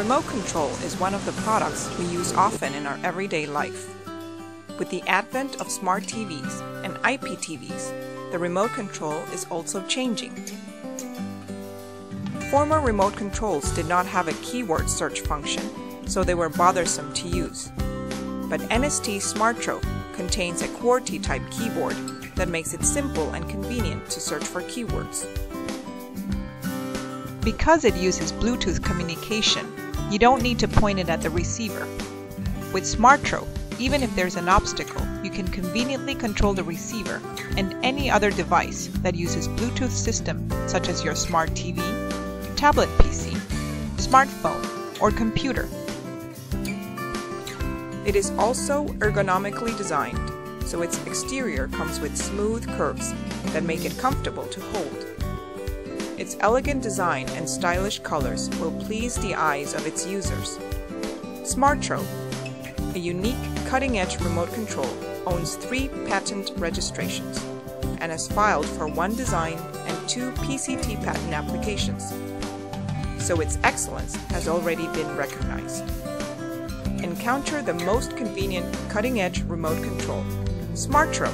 remote control is one of the products we use often in our everyday life. With the advent of smart TVs and IPTVs, the remote control is also changing. Former remote controls did not have a keyword search function, so they were bothersome to use. But NST SMARTRO contains a QWERTY-type keyboard that makes it simple and convenient to search for keywords. Because it uses Bluetooth communication, you don't need to point it at the receiver. With SMARTRO, even if there's an obstacle, you can conveniently control the receiver and any other device that uses Bluetooth system such as your smart TV, tablet PC, smartphone, or computer. It is also ergonomically designed, so its exterior comes with smooth curves that make it comfortable to hold. Its elegant design and stylish colors will please the eyes of its users. SMARTRO, a unique cutting-edge remote control, owns 3 patent registrations and has filed for 1 design and 2 PCT patent applications, so its excellence has already been recognized. Encounter the most convenient cutting-edge remote control, SMARTRO.